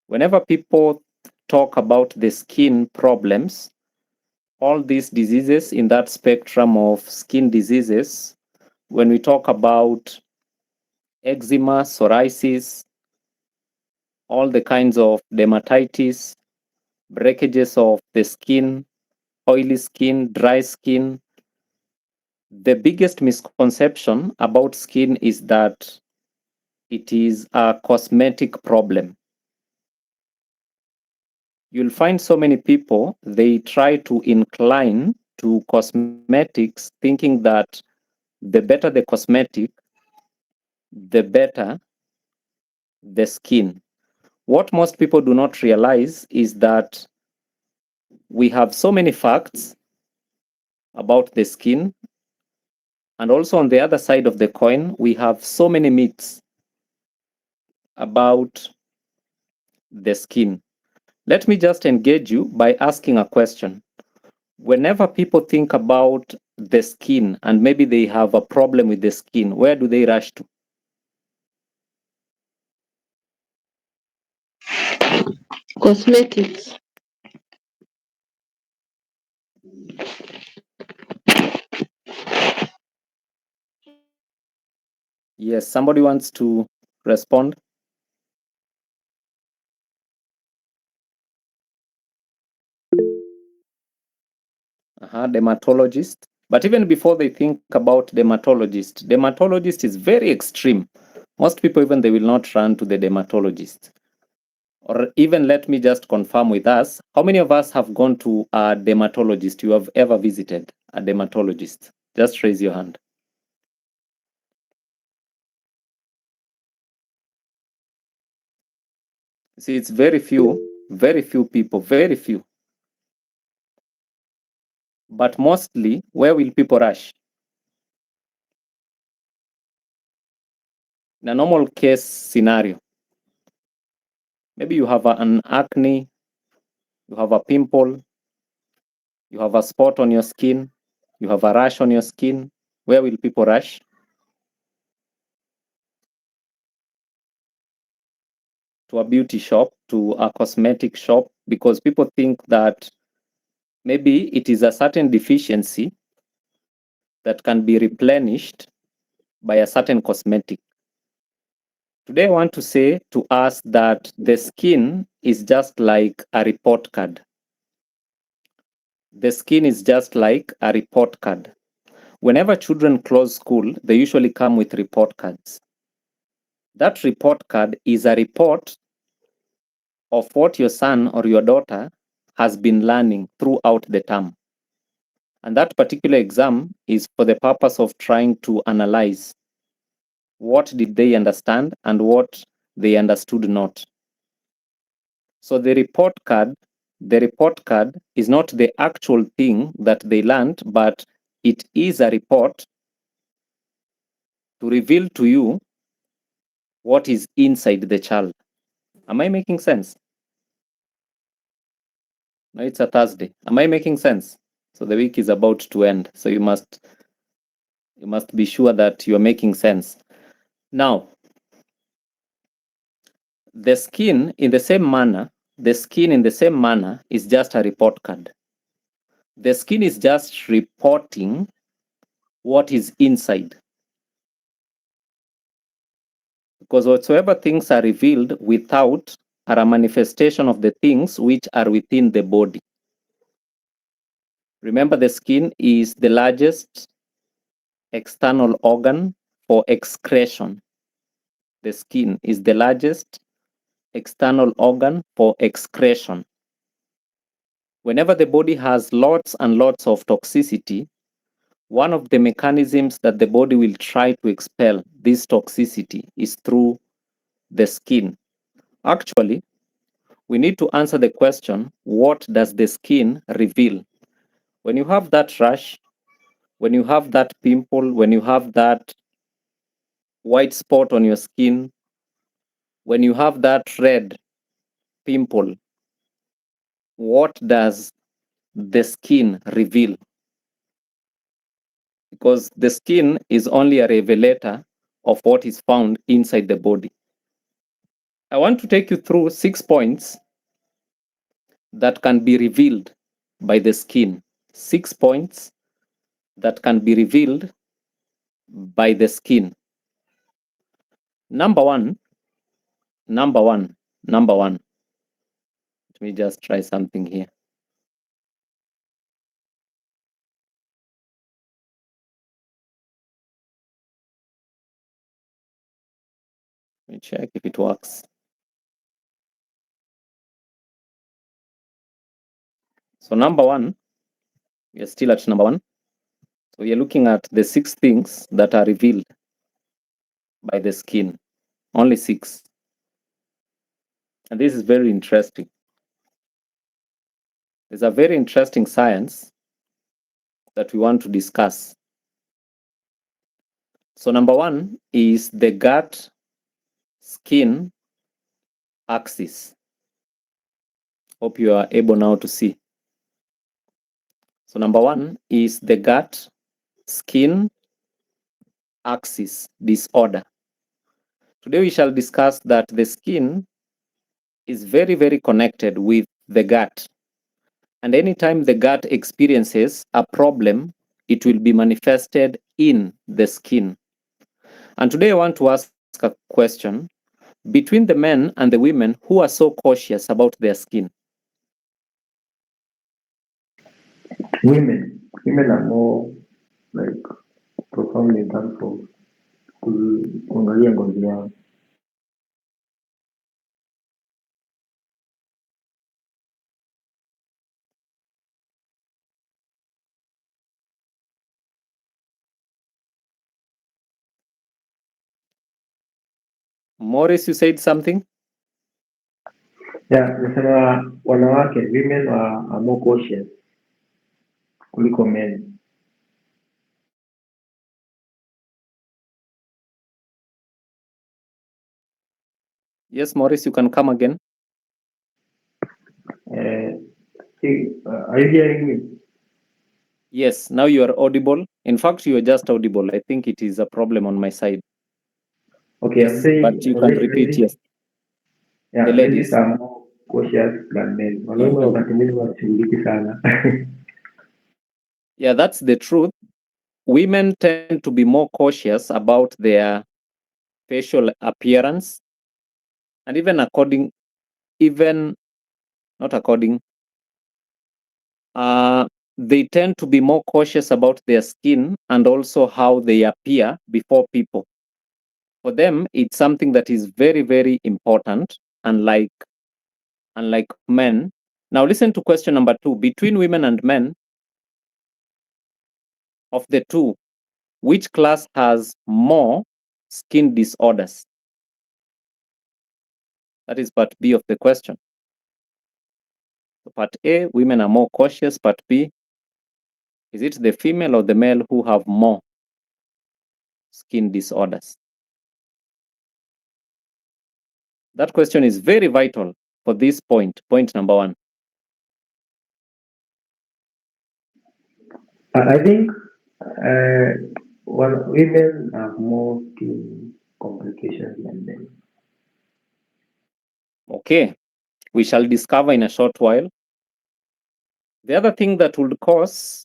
Whenever people talk about the skin problems, all these diseases in that spectrum of skin diseases, when we talk about eczema, psoriasis, all the kinds of dermatitis, breakages of the skin, oily skin, dry skin, the biggest misconception about skin is that it is a cosmetic problem. You'll find so many people, they try to incline to cosmetics thinking that the better the cosmetic, the better the skin. What most people do not realize is that we have so many facts about the skin, and also on the other side of the coin, we have so many myths about the skin. Let me just engage you by asking a question. Whenever people think about the skin and maybe they have a problem with the skin, where do they rush to? Cosmetics. Yes, somebody wants to respond? Dermatologist. But even before they think about dermatologist is very extreme. Most people, even they will not run to the dermatologist. Or even let me just confirm with us, how many of us have gone to a dermatologist? You have ever visited a dermatologist? Just raise your hand. See, it's very few people, very few. But mostly, where will people rush? In a normal case scenario, maybe you have an acne, you have a pimple, you have a spot on your skin, you have a rash on your skin. Where will people rush? To a beauty shop, to a cosmetic shop, because people think that maybe it is a certain deficiency that can be replenished by a certain cosmetic. Today, I want to say to us that the skin is just like a report card. The skin is just like a report card. Whenever children close school, they usually come with report cards. That report card is a report of what your son or your daughter has been learning throughout the term. And that particular exam is for the purpose of trying to analyze what did they understand and what they understood not. So the report card is not the actual thing that they learned, but it is a report to reveal to you what is inside the child. Am I making sense? No, it's a Thursday. Am I making sense? So the week is about to end. So you must be sure that you're making sense. Now, the skin in the same manner is just a report card. The skin is just reporting what is inside. Because whatsoever things are revealed without are a manifestation of the things which are within the body. Remember, the skin is the largest external organ for excretion. The skin is the largest external organ for excretion. Whenever the body has lots and lots of toxicity, one of the mechanisms that the body will try to expel this toxicity is through the skin. Actually, we need to answer the question, what does the skin reveal? When you have that rash, when you have that pimple, when you have that white spot on your skin, when you have that red pimple, what does the skin reveal? Because the skin is only a revelator of what is found inside the body. I want to take you through 6 points that can be revealed by the skin. 6 points that can be revealed by the skin. Number one. Let me just try something here. Let me check if it works. So number one, we are still at number one. So we are looking at the 6 things that are revealed by the skin. Only 6. And this is very interesting. There's a very interesting science that we want to discuss. So number one is the gut skin axis. Hope you are able now to see. So number one is the gut skin axis disorder. Today we shall discuss that the skin is very, very connected with the gut. And anytime the gut experiences a problem, it will be manifested in the skin. And today I want to ask a question. Between the men and the women who are so cautious about their skin? Women are more like profound in terms of kuangalia ngozi yao. Morris, you said something? Yeah, nasema wanawake, women are more cautious kuliko men. Yes, Morris, you can come again. Are you hearing me? Yes, now you are audible. In fact, you are just audible. I think it is a problem on my side. Okay, I'm Yes, but saying you can repeat. Yes, yeah, the ladies ladies. are more cautious than men. Wanaume wakati mwingi washughuliki sana. Yeah, that's the truth. Women tend to be more cautious about their facial appearance, and even not according, they tend to be more cautious about their skin and also how they appear before people. For them, it's something that is very, very important, unlike men. Now, listen to question number 2. Between women and men, of the two, which class has more skin disorders? That is part B of the question. So part A, women are more cautious. Part B, is it the female or the male who have more skin disorders? That question is very vital for this point number 1. I think women have more skin complications than men. Okay, we shall discover in a short while. The other thing that would cause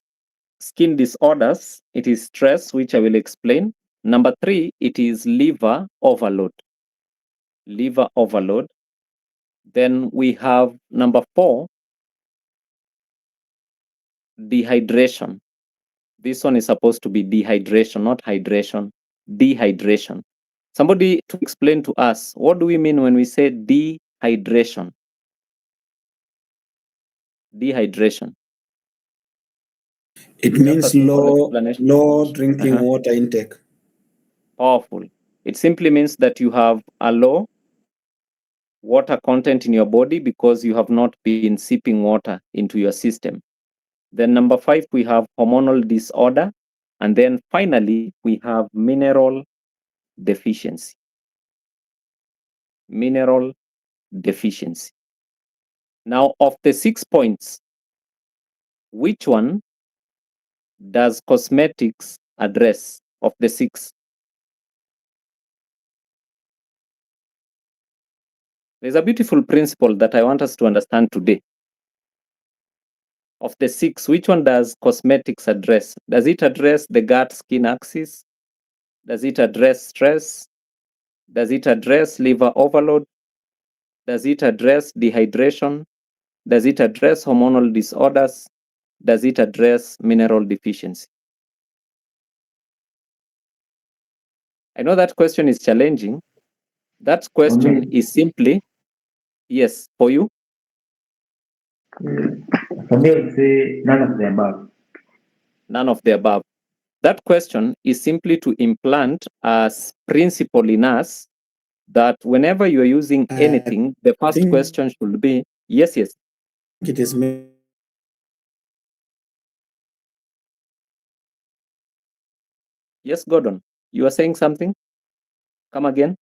skin disorders, it is stress, which I will explain. Number 3, it is liver overload. Liver overload. Then we have number 4, dehydration. This one is supposed to be dehydration, not hydration. Dehydration. Somebody to explain to us, what do we mean when we say dehydration? Dehydration. It Just a means simple low explanation. drinking water intake. Powerful. It simply means that you have a low water content in your body because you have not been sipping water into your system. Then number 5, we have hormonal disorder. And then finally, we have mineral deficiency. Mineral deficiency. Now, of the 6 points, which one does cosmetics address of the 6? There's a beautiful principle that I want us to understand today. Of the 6, which one does cosmetics address? Does it address the gut-skin axis? Does it address stress? Does it address liver overload? Does it address dehydration? Does it address hormonal disorders? Does it address mineral deficiency? I know that question is challenging. That question is simply, yes, for you? For me, I would say none of the above. None of the above. That question is simply to implant a principle in us that whenever you are using anything, the first question should be, yes. It is Yes, Gordon, you are saying something? Come again?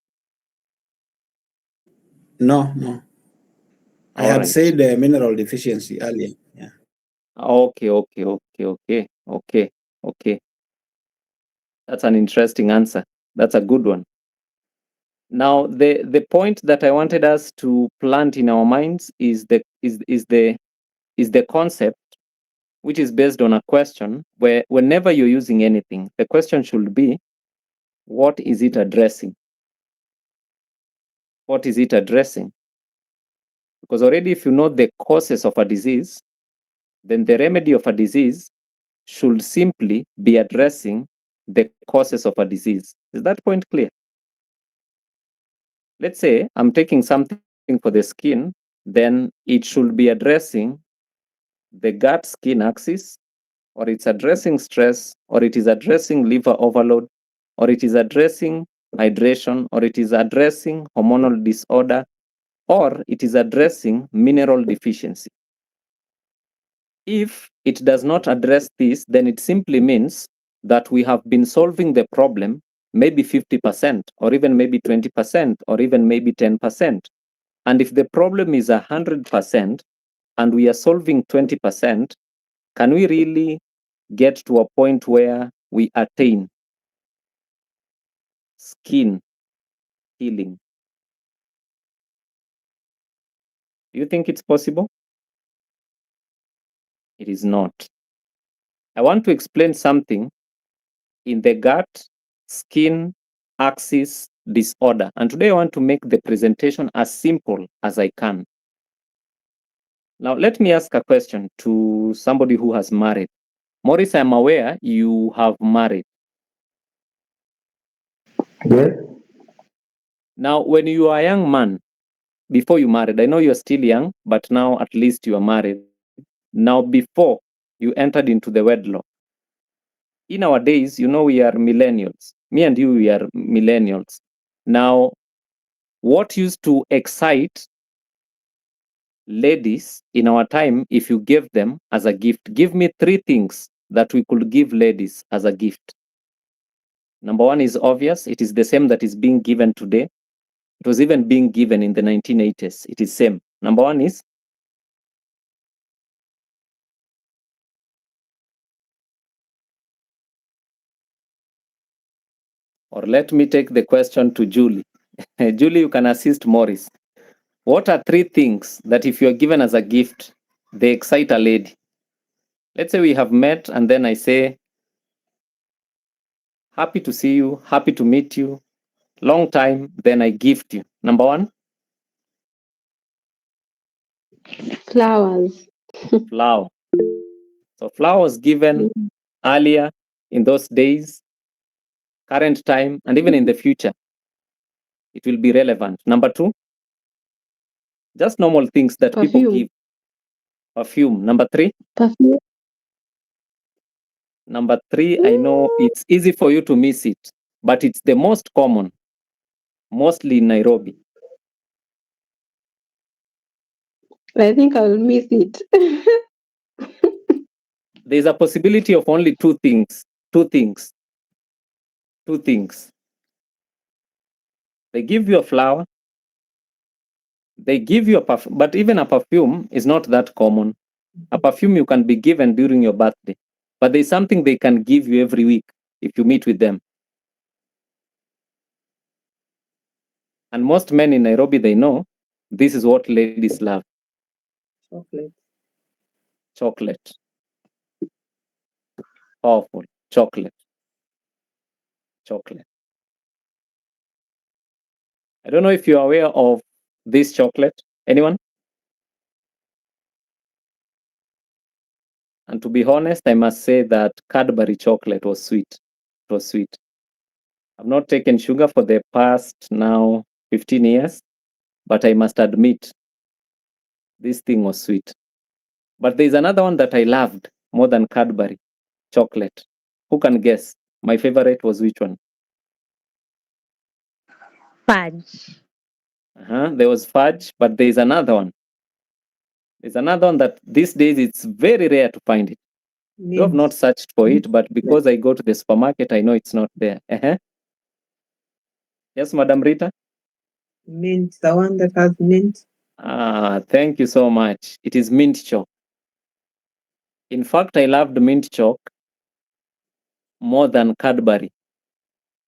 No. I had right. said mineral deficiency earlier. Yeah. Okay. That's an interesting answer. That's a good one. Now, the point that I wanted us to plant in our minds is the concept, which is based on a question where whenever you're using anything, the question should be, what is it addressing? What is it addressing? Because already if you know the causes of a disease, then the remedy of a disease should simply be addressing the causes of a disease. Is that point clear? Let's say I'm taking something for the skin, then it should be addressing the gut skin axis, or it's addressing stress, or it is addressing liver overload, or it is addressing hydration, or it is addressing hormonal disorder, or it is addressing mineral deficiency. If it does not address this, then it simply means that we have been solving the problem maybe 50%, or even maybe 20%, or even maybe 10%. And if the problem is 100% and we are solving 20%, can we really get to a point where we attain skin healing? Do you think it's possible? It is not. I want to explain something in the gut skin axis disorder. And today I want to make the presentation as simple as I can. Now, let me ask a question to somebody who has married. Maurice, I'm aware you have married. Yes. Now, when you are a young man, before you married, I know you're still young, but now at least you are married. Now, before you entered into the wedlock, in our days, you know, we are millennials. Me and you, we are millennials. Now, what used to excite ladies in our time, if you gave them as a gift? Give me 3 things that we could give ladies as a gift. Number 1 is obvious. It is the same that is being given today. It was even being given in the 1980s. It is same. Number 1 is or let me take the question to Julie. Julie, you can assist Morris. What are 3 things that if you're given as a gift, they excite a lady? Let's say we have met and then I say, happy to see you, happy to meet you, long time, then I gift you. Number 1? Flowers. Flower. So flower was given earlier in those days, current time, and even in the future. It will be relevant. Number 2, just normal things that people Perfume. give. Perfume. Number 3? Perfume. Number 3, I know it's easy for you to miss it, but it's the most common, mostly in Nairobi. I think I'll miss it. There's a possibility of only 2 things. 2 things. 2 things. They give you a flower, they give you a perfume, but even a perfume is not that common. A perfume you can be given during your birthday, but there's something they can give you every week if you meet with them. And most men in Nairobi, they know This is what ladies love. Chocolate. Chocolate. Powerful. Chocolate. Chocolate. I don't know if you're aware of this chocolate. Anyone? And to be honest, I must say that Cadbury chocolate was sweet. It was sweet. I've not taken sugar for the past now 15 years, but I must admit this thing was sweet. But there's another one that I loved more than Cadbury chocolate. Who can guess? My favorite was which one? Fudge. There was fudge, but there's another one. There's another one that these days it's very rare to find it. You have not searched for it, but because I go to the supermarket, I know it's not there. Yes, Madam Rita? Mint, the one that has mint. Thank you so much. It is mint chalk. In fact, I loved mint chalk more than Cadbury,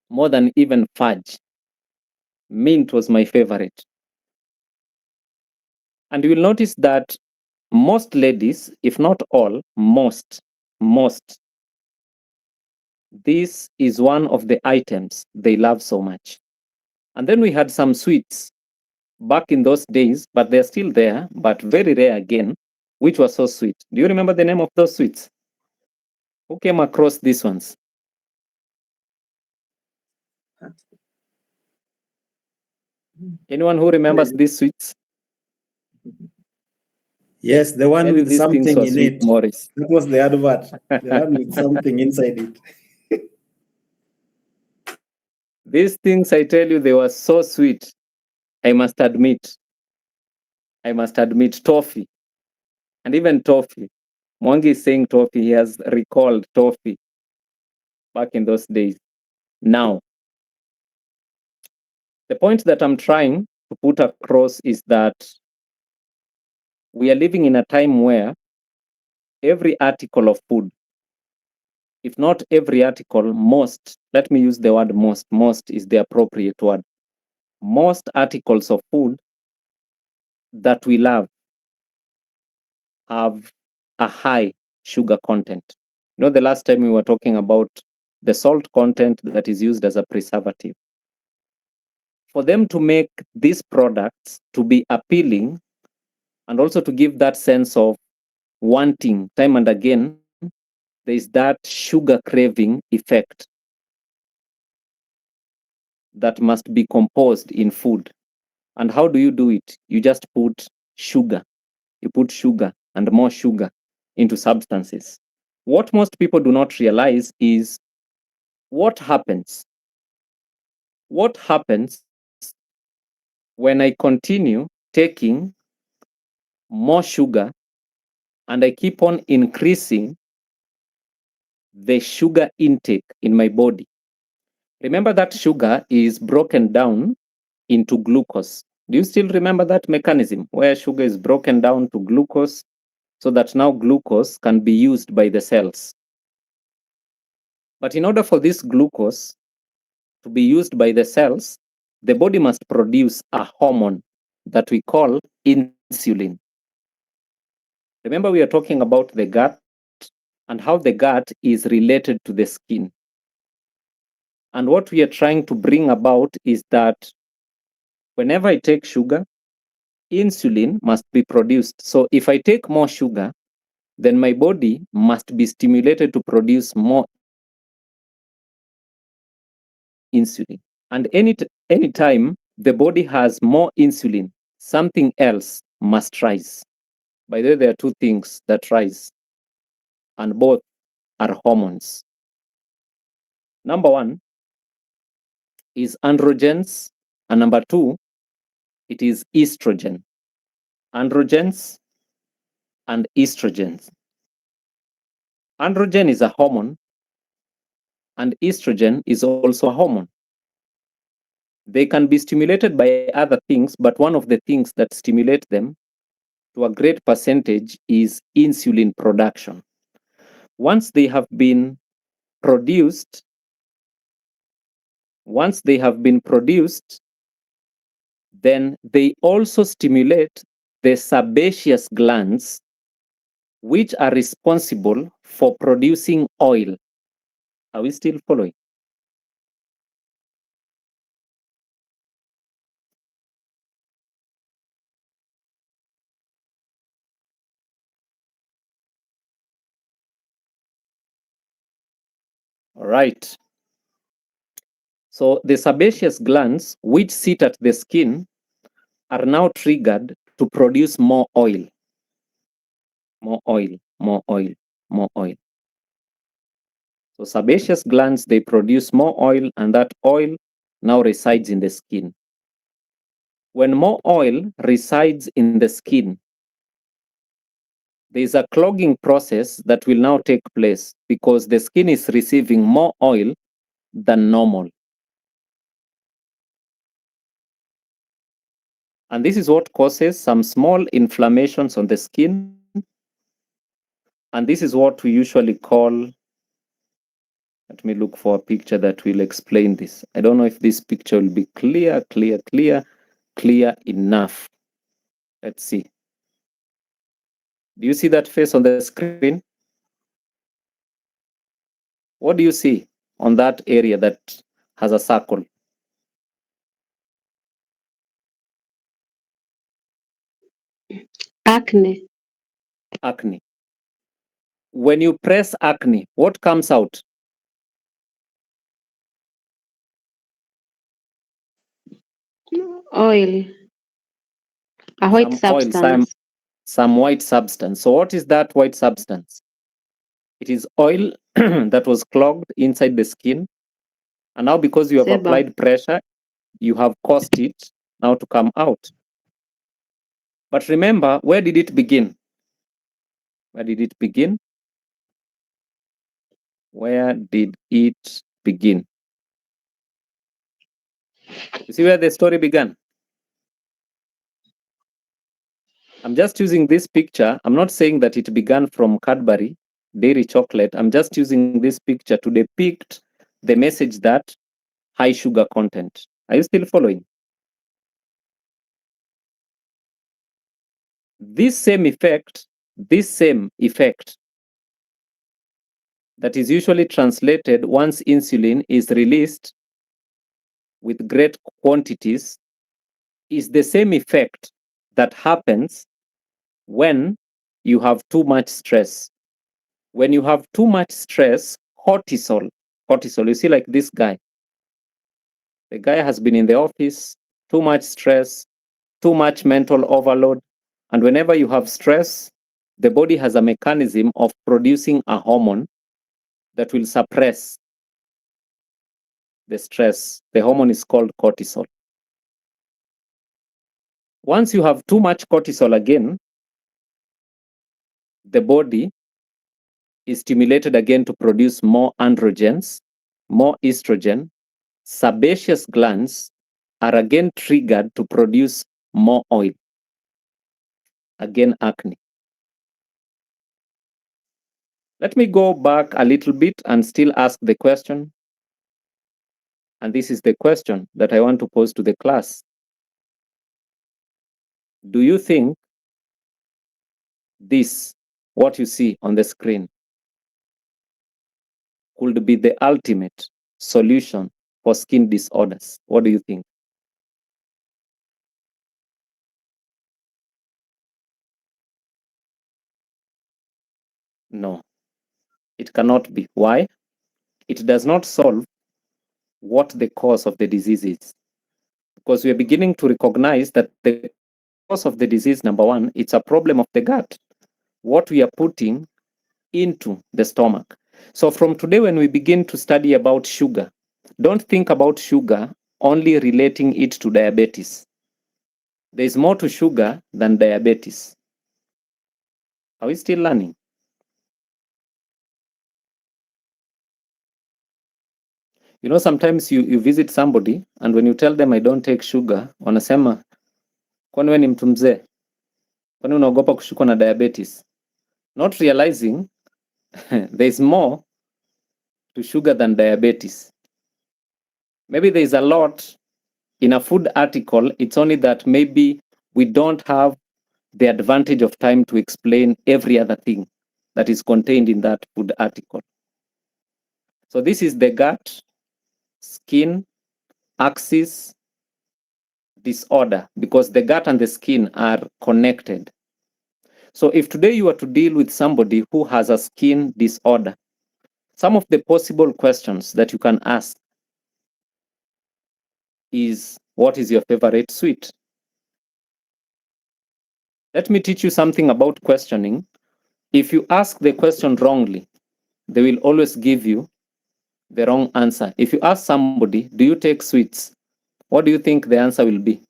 more than even fudge. Mint was my favorite. And you will notice that most ladies, if not all, most, this is one of the items they love so much. And then we had some sweets back in those days, but they're still there, but very rare again, which was so sweet. Do you remember the name of those sweets? Who came across these ones? Anyone who remembers these sweets? Yes, the one Tell you with these things something were in sweet, it. Morris. That was the advert. The one with something inside it. These things, I tell you, they were so sweet. I must admit, toffee. And even toffee. Mwangi is saying toffee. He has recalled toffee back in those days. Now, the point that I'm trying to put across is that we are living in a time where every article of food, if not every article, most, let me use the word most is the appropriate word. Most articles of food that we love have a high sugar content. You know, the last time we were talking about the salt content that is used as a preservative. For them to make these products to be appealing and also to give that sense of wanting time and again, there is that sugar craving effect that must be composed in food. And how do you do it? You just put sugar. You put sugar and more sugar into substances. What most people do not realize is what happens. What happens when I continue taking more sugar and I keep on increasing the sugar intake in my body? Remember that sugar is broken down into glucose. Do you still remember that mechanism where sugar is broken down to glucose so that now glucose can be used by the cells? But in order for this glucose to be used by the cells, the body must produce a hormone that we call insulin. Remember, we are talking about the gut and how the gut is related to the skin. And what we are trying to bring about is that whenever I take sugar, insulin must be produced. So if I take more sugar, then my body must be stimulated to produce more insulin. And anytime the body has more insulin, something else must rise. By the way, there are two things that rise, and both are hormones. Number one is androgens, and number two, it is estrogen. Androgens and estrogens. Androgen is a hormone, and estrogen is also a hormone. They can be stimulated by other things, but one of the things that stimulate them to a great percentage is insulin production. Once they have been produced, then they also stimulate the sebaceous glands, which are responsible for producing oil. Are we still following? All right. So the sebaceous glands, which sit at the skin, are now triggered to produce more oil. More oil, more oil, more oil. So sebaceous glands, they produce more oil, and that oil now resides in the skin. When more oil resides in the skin, there is a clogging process that will now take place because the skin is receiving more oil than normal. And this is what causes some small inflammations on the skin. And this is what we usually call, let me look for a picture that will explain this. I don't know if this picture will be clear enough. Let's see. Do you see that face on the screen? What do you see on that area that has a circle? Acne. Acne. When you press acne, what comes out? Oil. A white Some oil, substance. some white substance. So what is that white substance? It is oil that was clogged inside the skin. And now because you have Sebum. applied pressure, you have caused it now to come out. But remember, where did it begin? Where did it begin? Where did it begin? You see where the story began? I'm just using this picture. I'm not saying that it began from Cadbury dairy chocolate. I'm just using this picture to depict the message that high sugar content. Are you still following? This same effect that is usually translated once insulin is released with great quantities is the same effect that happens when you have too much stress. When you have too much stress, cortisol, you see, like this guy. The guy has been in the office, too much stress, too much mental overload. And whenever you have stress, the body has a mechanism of producing a hormone that will suppress the stress. The hormone is called cortisol. Once you have too much cortisol again, the body is stimulated again to produce more androgens, more estrogen. Sebaceous glands are again triggered to produce more oil. Again, acne. Let me go back a little bit and still ask the question. And this is the question that I want to pose to the class. Do you think this, what you see on the screen, could be the ultimate solution for skin disorders? What do you think? No, it cannot be. Why? It does not solve what the cause of the disease is. Because we are beginning to recognize that the cause of the disease, number one, it's a problem of the gut. What we are putting into the stomach. So from today, when we begin to study about sugar, don't think about sugar only relating it to diabetes. There is more to sugar than diabetes. Are we still learning? You know, sometimes you visit somebody and when you tell them I don't take sugar, wanasema, kwani wewe ni mtu mzee? Kwani unaogopa kushikwa na diabetes? Not realizing there is more to sugar than diabetes. Maybe there is a lot in a food article, it's only that maybe we don't have the advantage of time to explain every other thing that is contained in that food article. So this is the gut, skin, axis, disorder, because the gut and the skin are connected. So if today you are to deal with somebody who has a skin disorder, some of the possible questions that you can ask is, what is your favorite sweet? Let me teach you something about questioning. If you ask the question wrongly, they will always give you the wrong answer. If you ask somebody, do you take sweets? What do you think the answer will be?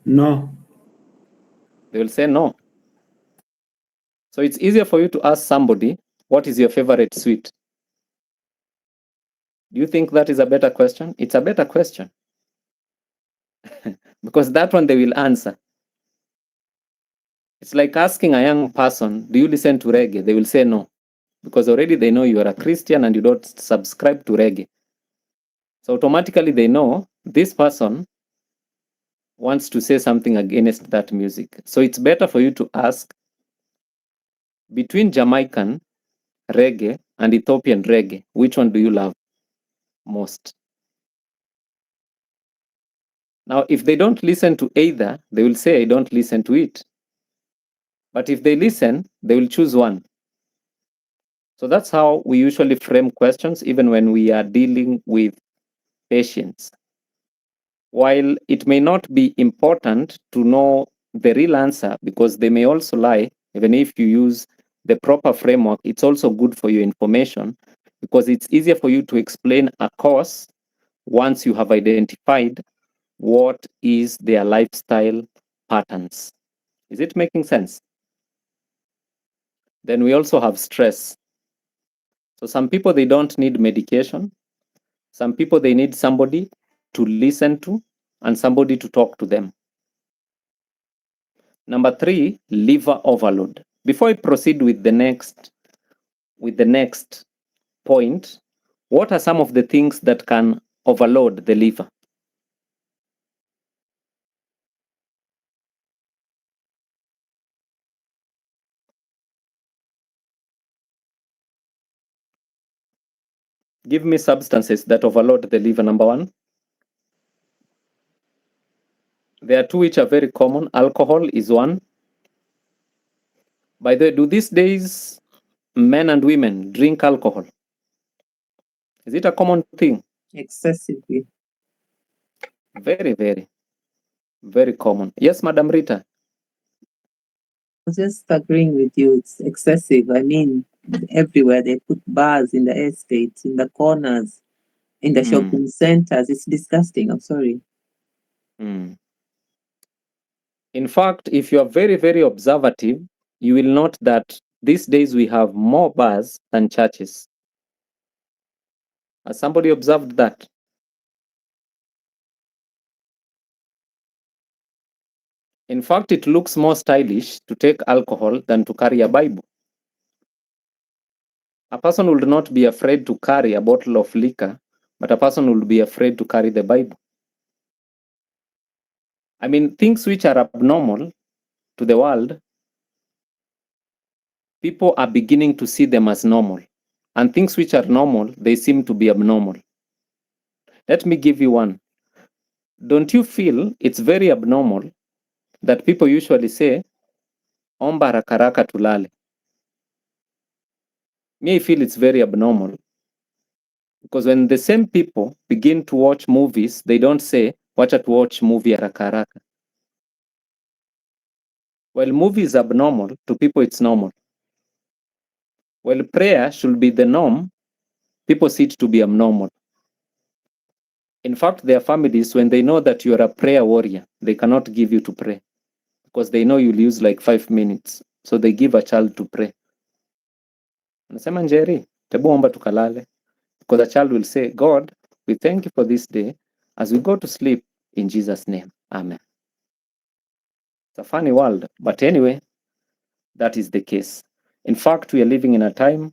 No. They will say no. So it's easier for you to ask somebody, what is your favorite sweet? Do you think that is a better question? It's a better question. Because that one they will answer. It's like asking a young person, do you listen to reggae? They will say no. Because already they know you are a Christian and you don't subscribe to reggae. So automatically they know this person wants to say something against that music. So it's better for you to ask, between Jamaican reggae and Ethiopian reggae, which one do you love most? Now, if they don't listen to either, they will say, I don't listen to it. But if they listen, they will choose one. So that's how we usually frame questions, even when we are dealing with patients. While it may not be important to know the real answer, because they may also lie, even if you use the proper framework, it's also good for your information, because it's easier for you to explain a cause once you have identified what is their lifestyle patterns. Is it making sense? Then we also have stress. So some people, they don't need medication. Some people, they need somebody to listen to and somebody to talk to them. Number 3, liver overload. Before I proceed with the next point, what are some of the things that can overload the liver? Give me substances that overload the liver. Number 1. There are 2 which are very common. Alcohol is one. By the way, do these days men and women drink alcohol? Is it a common thing? Excessively. Very, very, very common. Yes, Madam Rita. I was just agreeing with you. It's excessive. I mean, everywhere they put bars in the estates, in the corners, in the shopping centers. It's disgusting. I'm sorry. In fact, if you are very, very observative, you will note that these days we have more bars than churches. Has somebody observed that? In fact, it looks more stylish to take alcohol than to carry a Bible. A person would not be afraid to carry a bottle of liquor, but a person would be afraid to carry the Bible. I mean, things which are abnormal to the world, people are beginning to see them as normal. And things which are normal, they seem to be abnormal. Let me give you one. Don't you feel it's very abnormal that people usually say, omba rakaraka tulale? Me, I feel it's very abnormal. Because when the same people begin to watch movies, they don't say, wacha to watch movie haraka haraka. While movie is abnormal, to people it's normal. While prayer should be the norm, people see it to be abnormal. In fact, there are families, when they know that you're a prayer warrior, they cannot give you to pray because they know you'll use like 5 minutes. So they give a child to pray. Anasema Njeri, tebu omba tukalale. Because the child will say, God, we thank you for this day. As we go to sleep, in Jesus' name, amen. It's a funny world. But anyway, that is the case. In fact, we are living in a time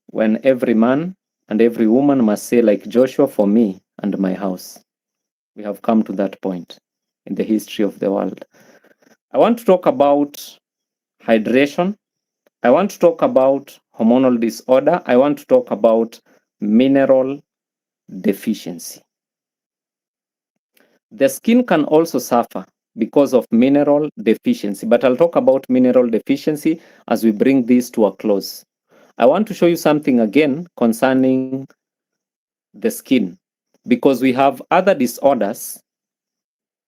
when every man and every woman must say, like Joshua, for me and my house. We have come to that point in the history of the world. I want to talk about hydration. I want to talk about hormonal disorder. I want to talk about mineral deficiency. The skin can also suffer because of mineral deficiency, but I'll talk about mineral deficiency as we bring this to a close. I want to show you something again concerning the skin, because we have other disorders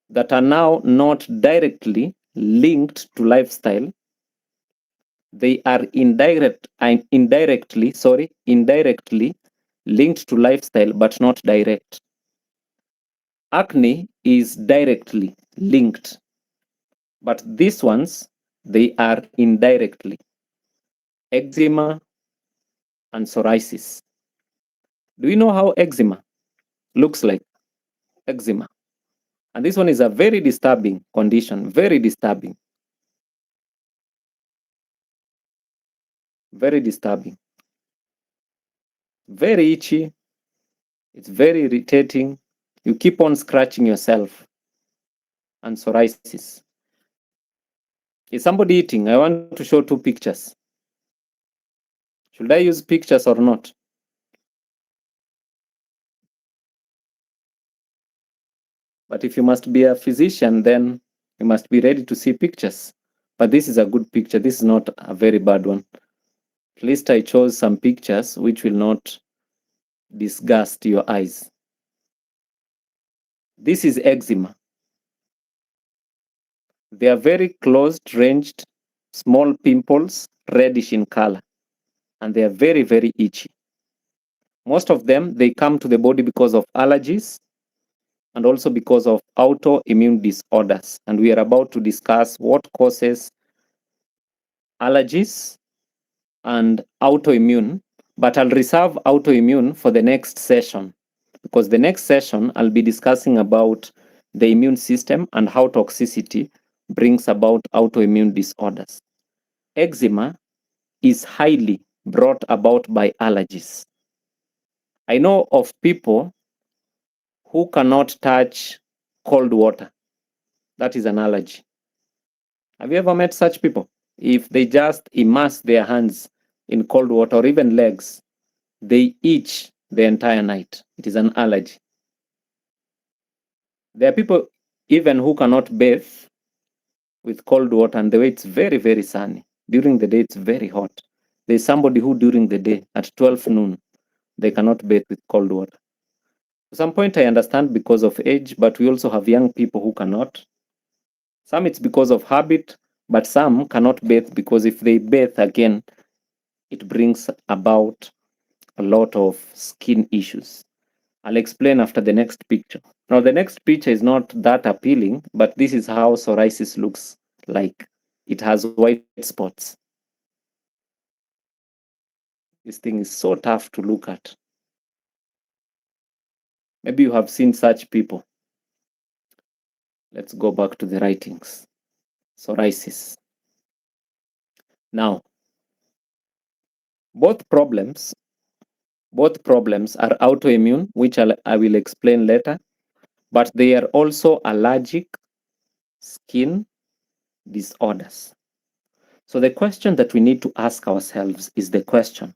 that are now not directly linked to lifestyle. They are indirectly linked to lifestyle, but not direct. Acne is directly linked, but these ones, they are indirectly. Eczema and psoriasis. Do you know how eczema looks like? Eczema. And this one is a very disturbing condition, very disturbing. Very disturbing. Very itchy. It's very irritating. You keep on scratching yourself. And psoriasis. Is somebody eating? I want to show 2 pictures. Should I use pictures or not? But if you must be a physician, then you must be ready to see pictures. But this is a good picture. This is not a very bad one. At least I chose some pictures which will not disgust your eyes. This is eczema. They are very closed ranged, small pimples, reddish in color. And they are very, very itchy. Most of them, they come to the body because of allergies and also because of autoimmune disorders. And we are about to discuss what causes allergies and autoimmune, but I'll reserve autoimmune for the next session, because the next session I'll be discussing about the immune system and how toxicity brings about autoimmune disorders. Eczema is highly brought about by allergies. I know of people who cannot touch cold water. That is an allergy. Have you ever met such people? If they just immerse their hands in cold water or even legs, they itch the entire night. It is an allergy. There are people even who cannot bathe with cold water, and the way it's very, very sunny. During the day, it's very hot. There's somebody who during the day at 12 noon, they cannot bathe with cold water. At some point, I understand because of age, but we also have young people who cannot. Some it's because of habit, but some cannot bathe because if they bathe again, it brings about a lot of skin issues. I'll explain after the next picture. Now, the next picture is not that appealing, but this is how psoriasis looks like. It has white spots. This thing is so tough to look at. Maybe you have seen such people. Let's go back to the writings. Psoriasis. Now, both problems are autoimmune, which I will explain later, but they are also allergic skin disorders. So the question that we need to ask ourselves is the question,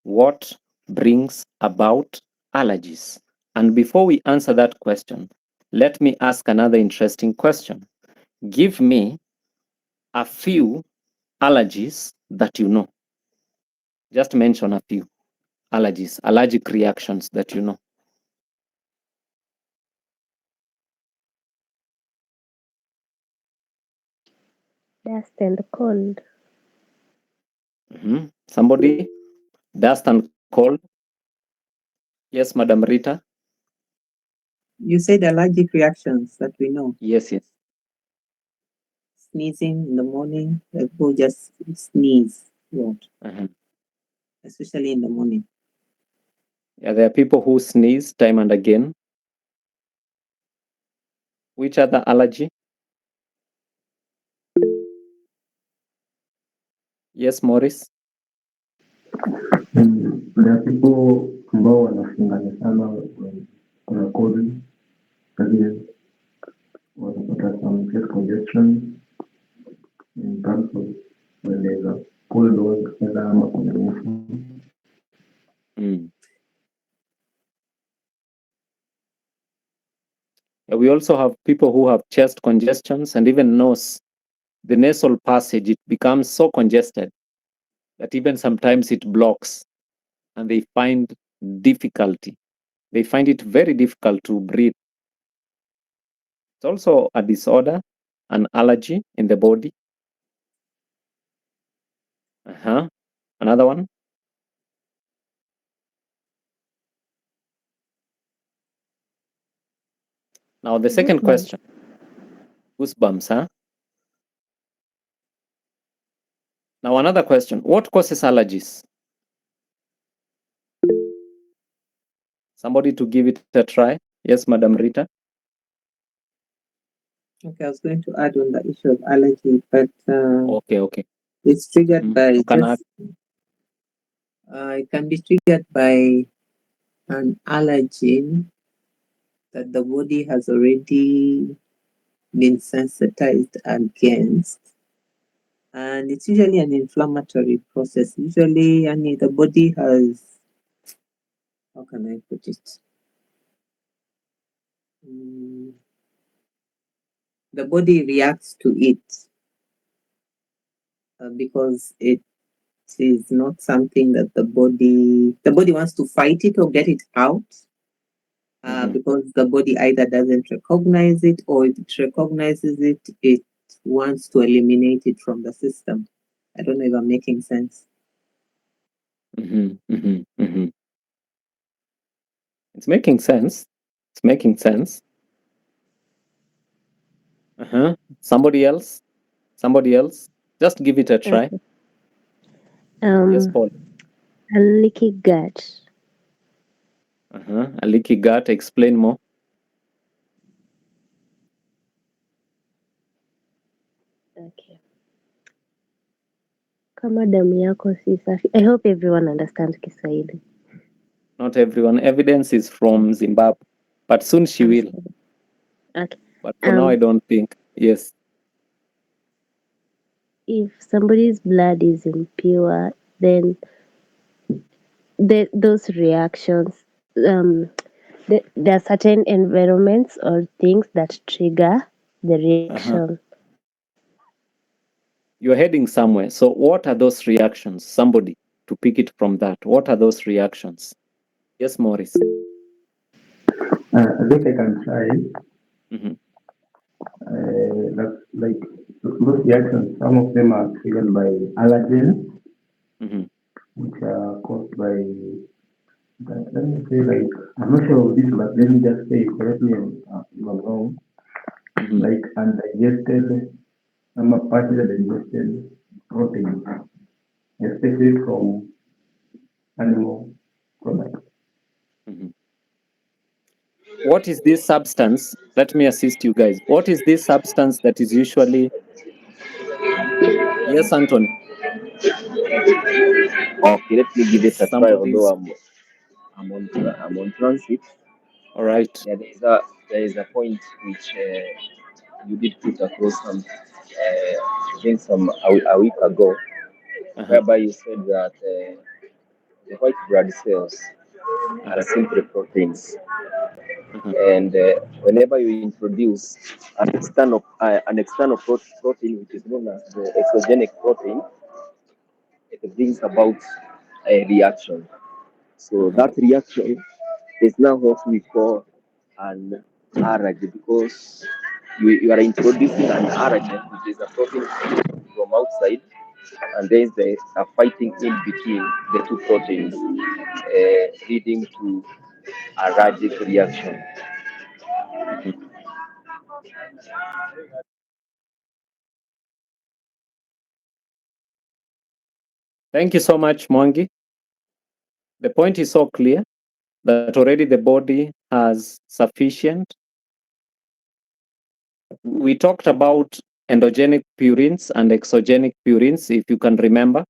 what brings about allergies? And before we answer that question, let me ask another interesting question. Give me a few allergies that you know. Just mention a few allergies, allergic reactions that you know. Dust and cold. Somebody? Dust and cold? Yes, Madam Rita? You said allergic reactions that we know. Yes. Sneezing in the morning, like who just sneeze a lot, especially in the morning. Yeah, there are people who sneeze time and again. Which other allergy? Yes, Morris? There are people ambao wanafungana sana kuna cold, lakini wanapata some chest congestion in terms of when there's a cold weather ama kuna mfu. We also have people who have chest congestions and even nose. The nasal passage, it becomes so congested that even sometimes it blocks and they find difficulty. They find it very difficult to breathe. It's also a disorder, an allergy in the body. Another one. Now the second question. Goosebumps, huh? Now another question. What causes allergies? Somebody to give it a try. Yes, Madam Rita. Okay, I was going to add on the issue of allergy, but Okay. it's triggered by You can add. It can be triggered by an allergen that the body has already been sensitized against. And it's usually an inflammatory process. Usually, the body has, how can I put it? The body reacts to it because it is not something that the body wants to fight it or get it out. Because the body either doesn't recognize it, or if it recognizes it, it wants to eliminate it from the system. I don't know if I'm making sense. It's making sense. Somebody else. Just give it a try. Yes, Paul. A leaky gut. A leaky gut. Explain more. Okay. Kama damu yako si safi. I hope everyone understands Kiswahili. Not everyone. Evidence is from Zimbabwe, but soon she will. Okay. But for now, I don't think. Yes. If somebody's blood is impure, then those reactions, there are certain environments or things that trigger the reaction. You're heading somewhere. So what are those reactions? Somebody to pick it from that. What are those reactions? Yes, Maurice. I think I can try. That's like those reactions, some of them are triggered by allergens, which are caused by, let me say, like, I'm not sure of this, but let me just say, correct me if I'm wrong, like undigested, partially digested protein, especially from animal products. What is this substance? Let me assist you guys. What is this substance that is usually... Yes, Anthony. Okay, let me give it a try, although I'm on transit. All right. Yeah, there is a point which you did put across I think a week ago, whereby you said that the white blood cells are simply proteins, and whenever you introduce an external protein, which is known as the exogenic protein, it brings about a reaction. So that reaction is now what we call an allergy, because you are introducing an allergen, which is a protein from outside, and there is a fighting in between the two proteins, leading to allergic reaction. Thank you so much, Mwangi. The point is so clear that already the body has sufficient. We talked about endogenic purines and exogenic purines, if you can remember.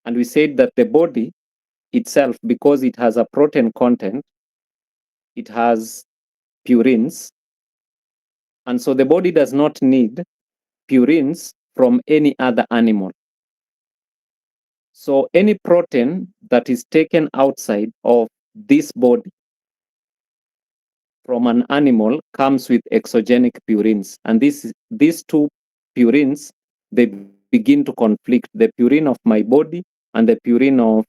And we said that the body itself, because it has a protein content, it has purines. And so the body does not need purines from any other animal. So any protein that is taken outside of this body from an animal comes with exogenic purines. And these two purines, they begin to conflict. The purine of my body and the purine of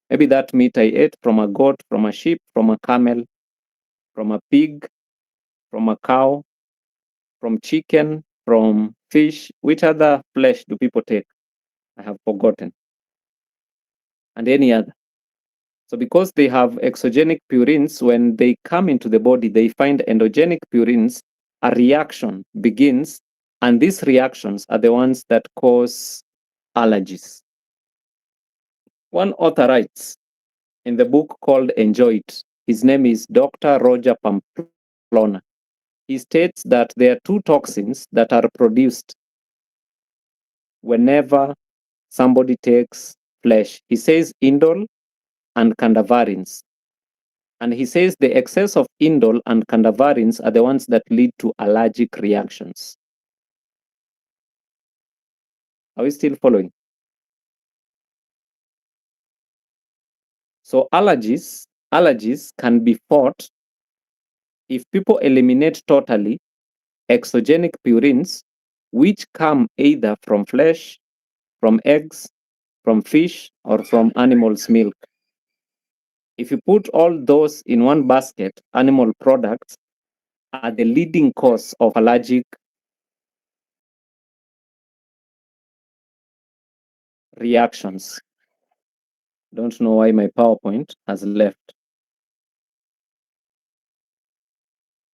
maybe that meat I ate from a goat, from a sheep, from a camel, from a pig, from a cow, from chicken, from fish. Which other flesh do people take? I have forgotten. And any other. So because they have exogenic purines, when they come into the body, they find endogenic purines, a reaction begins, and these reactions are the ones that cause allergies. One author writes in the book called Enjoy It, his name is Dr. Roger Pamplona. He states that there are two toxins that are produced whenever somebody takes flesh. He says indole and candavarins. And he says the excess of indole and candavarins are the ones that lead to allergic reactions. Are we still following? So allergies can be fought if people eliminate totally exogenic purines, which come either from flesh, from eggs, from fish, or from animal's milk. If you put all those in one basket, animal products are the leading cause of allergic reactions. Don't know why my PowerPoint has left.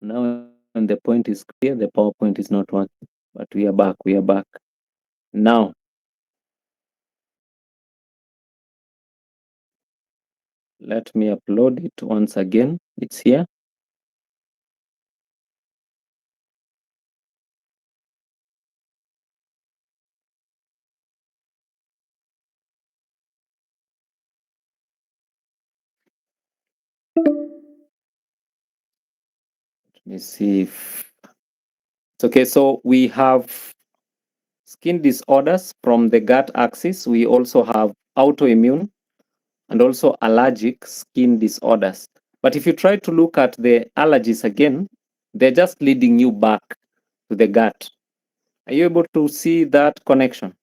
Now when the point is clear, the PowerPoint is not working. But we are back. Now, let me upload it once again. It's here. Let me see if it's okay. So we have skin disorders from the gut axis. We also have autoimmune and also allergic skin disorders. But if you try to look at the allergies again, they're just leading you back to the gut. Are you able to see that connection?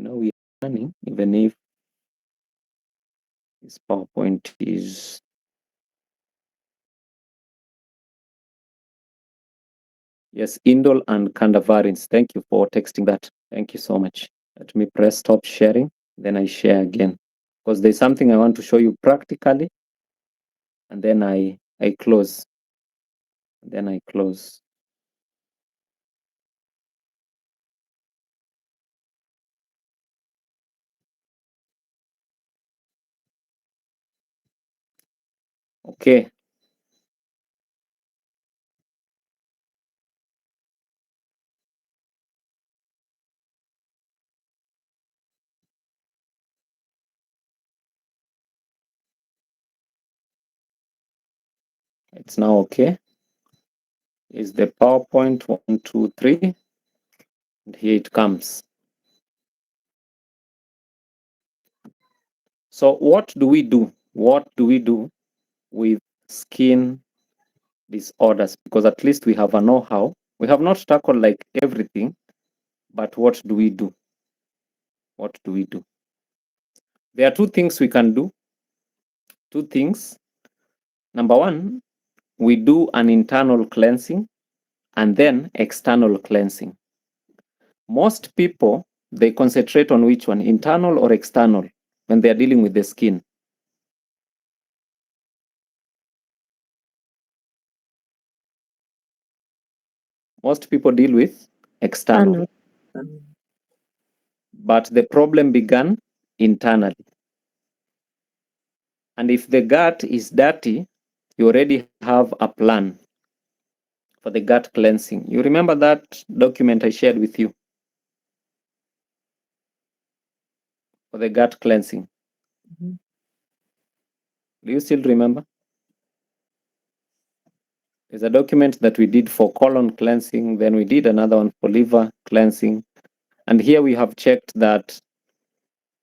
We're running, even if this PowerPoint is yes, indole and candavarins. Thank you for texting that. Thank you so much. Let me press stop sharing, then I share again. Because there's something I want to show you practically, and then I close. Then I close. Okay. It's now okay. Is the PowerPoint 1, 2, 3, and here it comes. So what do we do? What do we do with skin disorders? Because at least we have a know-how. We have not tackled like everything, but what do we do? What do we do? There are two things we can do. Two things. Number one, we do an internal cleansing and then external cleansing. Most people, they concentrate on which one, internal or external, when they're dealing with the skin. Most people deal with external. But the problem began internally. And if the gut is dirty, you already have a plan for the gut cleansing. You remember that document I shared with you? for the gut cleansing. Mhm. Do you still remember? There's a document that we did for colon cleansing, then we did another one for liver cleansing. And here we have checked that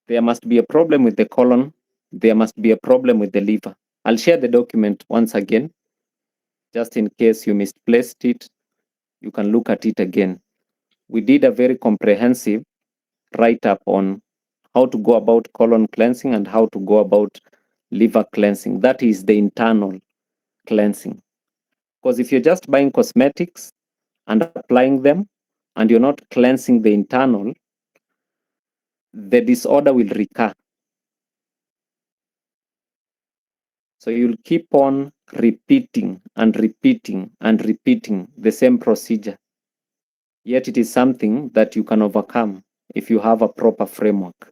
there must be a problem with the colon, there must be a problem with the liver. I'll share the document once again, just in case you misplaced it, you can look at it again. We did a very comprehensive write-up on how to go about colon cleansing and how to go about liver cleansing. That is the internal cleansing. Because if you're just buying cosmetics and applying them and you're not cleansing the internal, the disorder will recur. So you'll keep on repeating and repeating and repeating the same procedure. Yet it is something that you can overcome if you have a proper framework.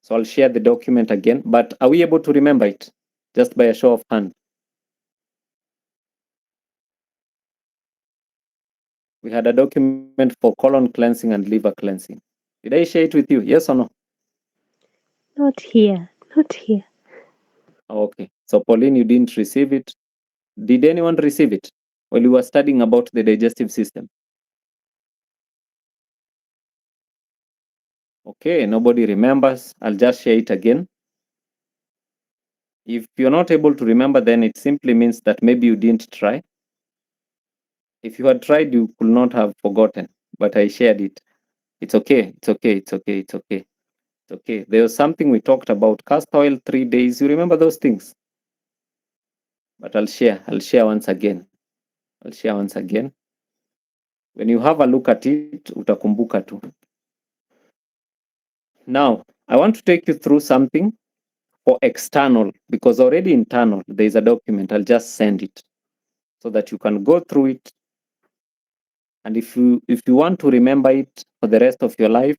So I'll share the document again, but are we able to remember it? Just by a show of hand. We had a document for colon cleansing and liver cleansing. Did I share it with you? Yes or no? Not here. Not here. Okay. So Pauline, you didn't receive it. Did anyone receive it while you were studying about the digestive system? Okay, nobody remembers. I'll just share it again. If you're not able to remember, then it simply means that maybe you didn't try. If you had tried, you could not have forgotten, but I shared it. It's okay. It's okay. It's okay. It's okay. It's okay. There was something we talked about, castor oil, 3 days. You remember those things? But I'll share. I'll share once again. I'll share once again. When you have a look at it, utakumbuka tu. Now, I want to take you through something for external, because already internal, there is a document. I'll just send it so that you can go through it. And if you want to remember it for the rest of your life,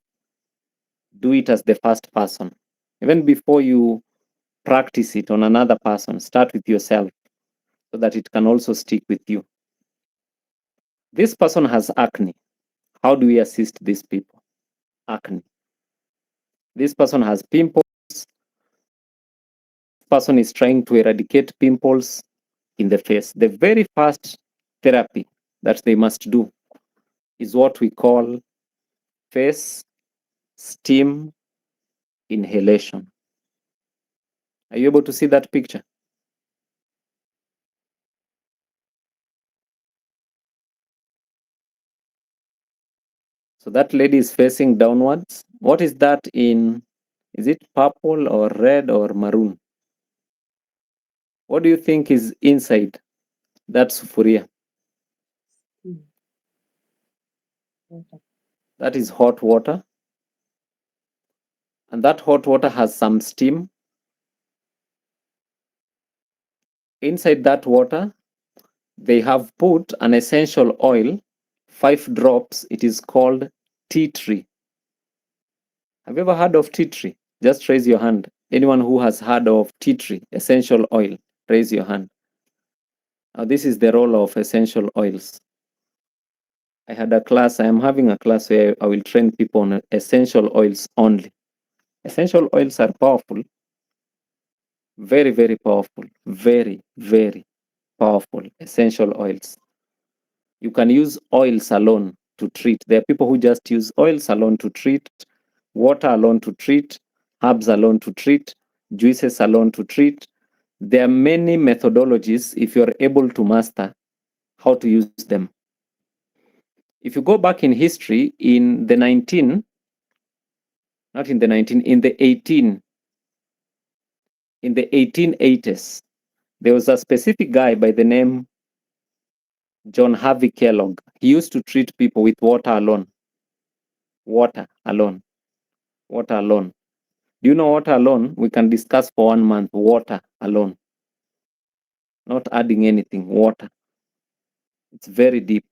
do it as the first person. Even before you practice it on another person, start with yourself so that it can also stick with you. This person has acne. How do we assist these people? Acne. This person has pimples. This person is trying to eradicate pimples in the face. The very first therapy that they must do is what we call face steam inhalation. Are you able to see that picture? So that lady is facing downwards. What is that in? Is it purple or red or maroon? What do you think is inside that sufuria? Water. That is hot water. And that hot water has some steam. Inside that water, they have put an essential oil, 5 drops. It is called tea tree. Have you ever heard of tea tree? Just raise your hand. Anyone who has heard of tea tree, essential oil, raise your hand. Now, this is the role of essential oils. I had a class, I am having a class where I will train people on essential oils only. Essential oils are powerful, very, very powerful, very, very powerful essential oils. You can use oils alone to treat. There are people who just use oils alone to treat, water alone to treat, herbs alone to treat, juices alone to treat. There are many methodologies if you're able to master how to use them. If you go back in history, in the 19, not in the 19, in the 18, in the 1880s, there was a specific guy by the name John Harvey Kellogg. He used to treat people with water alone. Water alone. Water alone. Do you know water alone? We can discuss for 1 month. Water alone. Not adding anything. Water. It's very deep.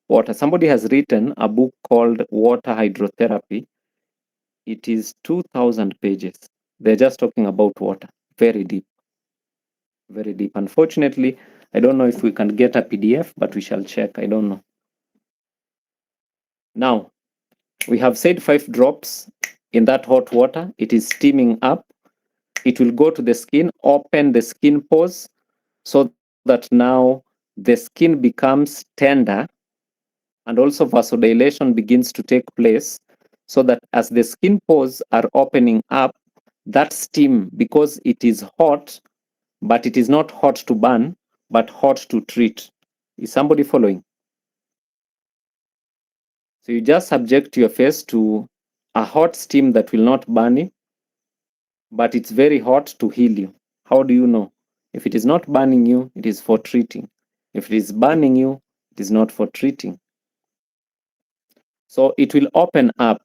Water. Somebody has written a book called Water Hydrotherapy. It is 2,000 pages. They're just talking about water. Very deep. Very deep. Unfortunately, I don't know if we can get a PDF, but we shall check. I don't know. Now, We have said 5 drops in that hot water. It is steaming up. It will go to the skin, open the skin pores so that now the skin becomes tender, and also vasodilation begins to take place, so that as the skin pores are opening up, that steam, because it is hot, but it is not hot to burn, but hot to treat. Is somebody following? So you just subject your face to a hot steam that will not burn you, but it's very hot to heal you. How do you know? If it is not burning you, it is for treating. If it is burning you, it is not for treating. So it will open up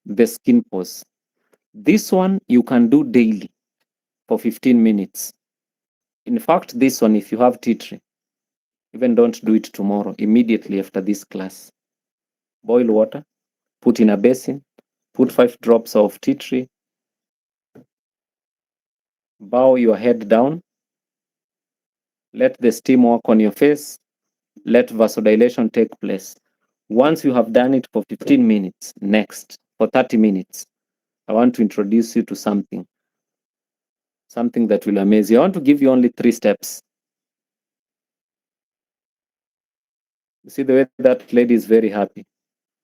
the skin pores. This one you can do daily for 15 minutes. In fact, this one, if you have tea tree, even don't do it tomorrow, immediately after this class. Boil water, put in a basin, put 5 drops of tea tree, bow your head down, let the steam work on your face, let vasodilation take place. Once you have done it for 15 minutes, next, for 30 minutes, I want to introduce you to something that will amaze you. I want to give you only 3 steps. You see the way that lady is very happy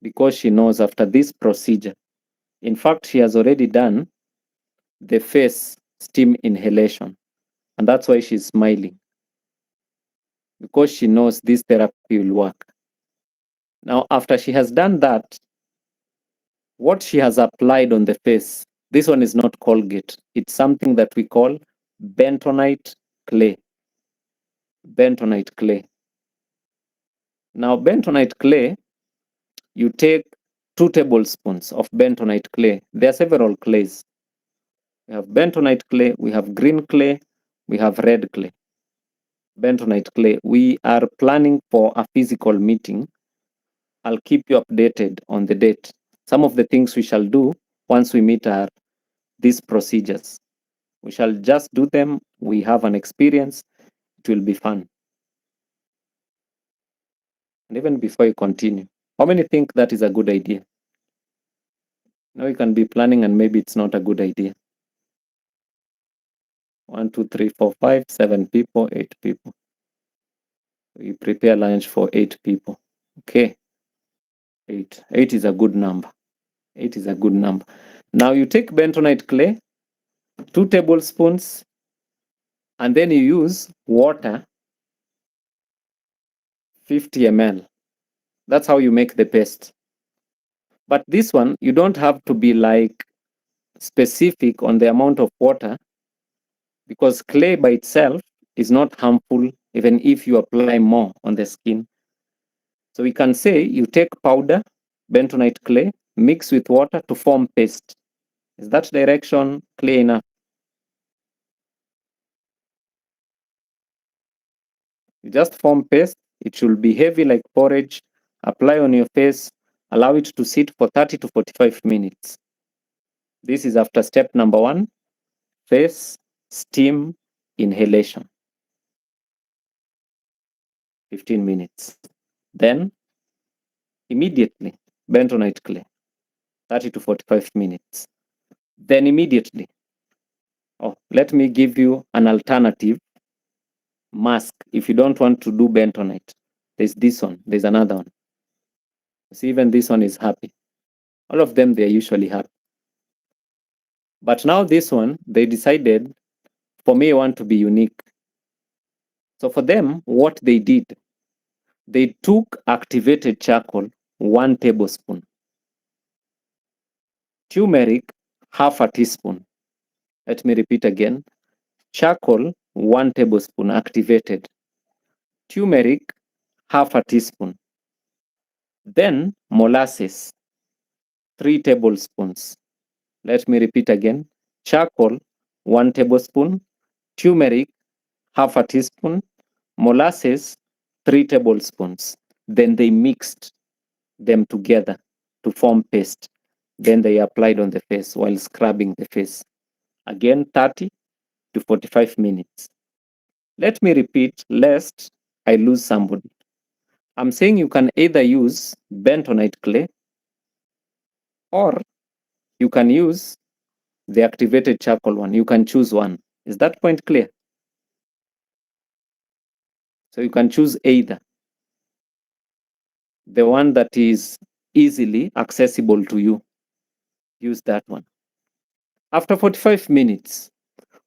because she knows after this procedure, in fact, she has already done the face steam inhalation, and that's why she's smiling, because she knows this therapy will work. Now, after she has done that, what she has applied on the face, this one is not Colgate. It's something that we call bentonite clay. Bentonite clay. Now, bentonite clay, you take 2 tablespoons of bentonite clay. There are several clays. We have bentonite clay, we have green clay, we have red clay. Bentonite clay. We are planning for a physical meeting. I'll keep you updated on the date. Some of the things we shall do once we meet are these procedures. We shall just do them. We have an experience. It will be fun. And even before you continue, how many think that is a good idea? Now you can be planning and maybe it's not a good idea. 1, 2, 3, 4, 5, 7 people, 8 people. We prepare lunch for 8 people. Okay. 8. 8 is a good number. 8 is a good number. Now you take bentonite clay, 2 tablespoons, and then you use water, 50 ml. That's how you make the paste. But this one, you don't have to be like specific on the amount of water, because clay by itself is not harmful even if you apply more on the skin. So we can say you take powder, bentonite clay, mix with water to form paste. Is that direction clear enough? You just form paste. It should be heavy like porridge. Apply on your face. Allow it to sit for 30 to 45 minutes. This is after step number 1, face steam inhalation. 15 minutes. Then immediately bentonite clay, 30 to 45 minutes. Then immediately, let me give you an alternative mask. If you don't want to do bentonite, there's this one, there's another one. See, even this one is happy. All of them, they're usually happy. But now this one, they decided, for me, I want to be unique. So for them, what they did, they took activated charcoal, 1 tablespoon, turmeric, half a teaspoon. Let me repeat again. Charcoal, 1 tablespoon activated. Turmeric, half a teaspoon. Then molasses, 3 tablespoons. Let me repeat again. Charcoal, 1 tablespoon. Turmeric, half a teaspoon. Molasses, 3 tablespoons. Then they mixed them together to form paste. Then they applied on the face while scrubbing the face. Again, 30 to 45 minutes. Let me repeat, lest I lose somebody. I'm saying you can either use bentonite clay Or you can use the activated charcoal one. You can choose one. Is that point clear? So you can choose either. The one that is easily accessible to you. Use that one. After 45 minutes,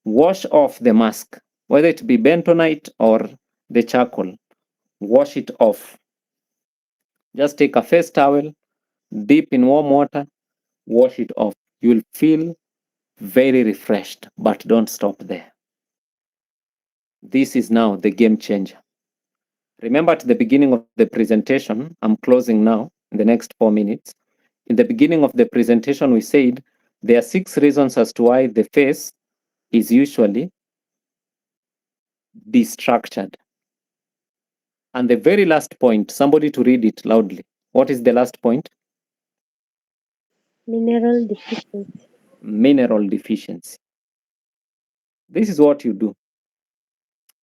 wash off the mask, whether it be bentonite or the charcoal. Wash it off. Just take a face towel, dip in warm water, wash it off. You'll feel very refreshed, but don't stop there. This is now the game changer. Remember, at the beginning of the presentation, I'm closing now in the next 4 minutes. In the beginning of the presentation, we said there are 6 reasons as to why the face is usually destructured. And the very last point, somebody to read it loudly. What is the last point? Mineral deficiency. Mineral deficiency. This is what you do.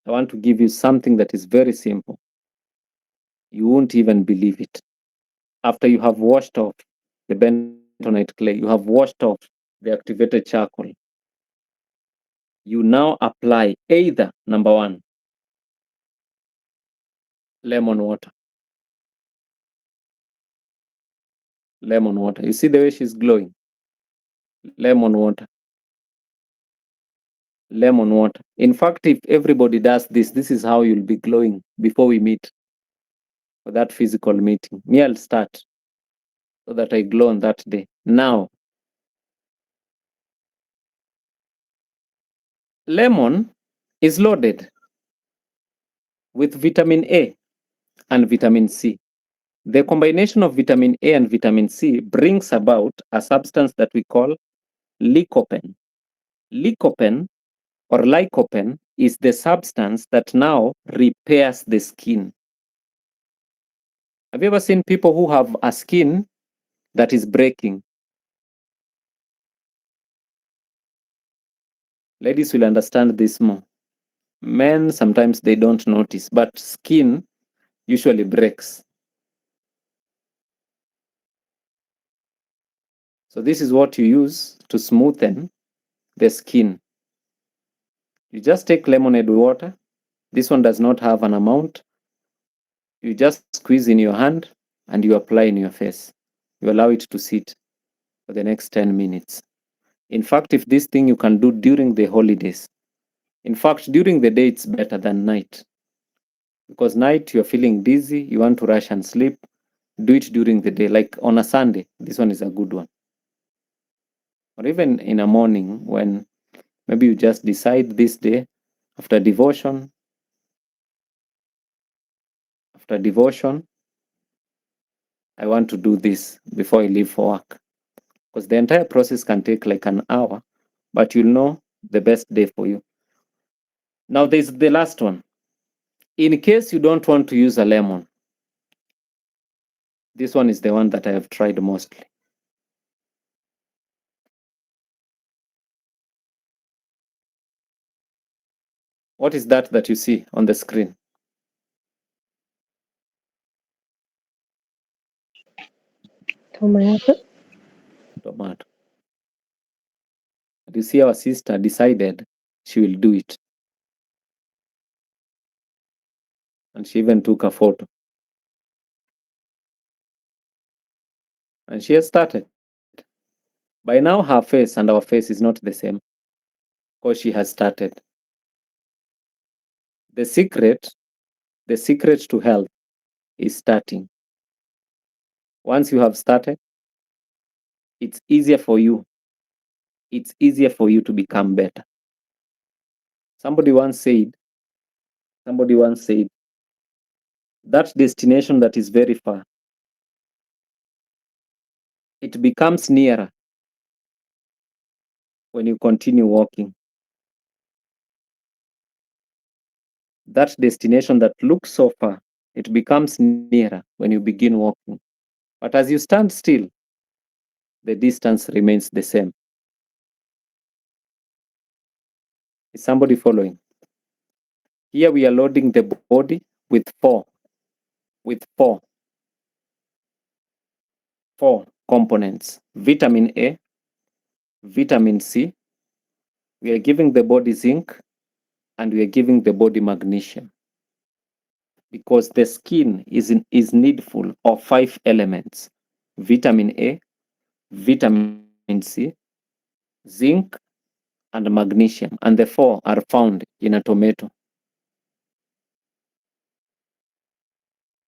I want to give you something that is very simple. You won't even believe it. After you have washed off the bentonite clay, you have washed off the activated charcoal, you now apply either, number 1, lemon water. Lemon water. You see the way she's glowing? Lemon water. Lemon water. In fact, if everybody does this, this is how you'll be glowing before we meet for that physical meeting. Me, I'll start so that I glow on that day. Now, lemon is loaded with vitamin A and vitamin C. The combination of vitamin A and vitamin C brings about a substance that we call lycopene. Lycopene or lycopene is the substance that now repairs the skin. Have you ever seen people who have a skin that is breaking? Ladies will understand this more. Men, sometimes they don't notice, but skin usually breaks. So this is what you use to smoothen the skin. You just take lemonade water. This one does not have an amount. You just squeeze in your hand and you apply in your face. You allow it to sit for the next 10 minutes. In fact, if this thing you can do during the holidays, in fact, during the day, it's better than night. Because night, you're feeling dizzy, you want to rush and sleep. Do it during the day. Like on a Sunday, this one is a good one. Or even in a morning when maybe you just decide this day, after devotion, I want to do this before I leave for work. Because the entire process can take like an hour, but you'll know the best day for you. Now there's the last one. In case you don't want to use a lemon, this one is the one that I have tried mostly. What is that you see on the screen? Tomato. Tomato. You see, our sister decided she will do it. And she even took a photo. And she has started. By now, her face and our face is not the same because she has started. The secret to health is starting. Once you have started, it's easier for you. It's easier for you to become better. Somebody once said, that destination that is very far, it becomes nearer when you continue walking. That destination that looks so far, it becomes nearer when you begin walking. But as you stand still, the distance remains the same. Is somebody following? Here we are loading the body with 4. components: vitamin A, vitamin C, we are giving the body zinc, and we are giving the body magnesium. Because the skin is needful of 5 elements: vitamin A, vitamin C, zinc, and magnesium, and the 4 are found in a tomato.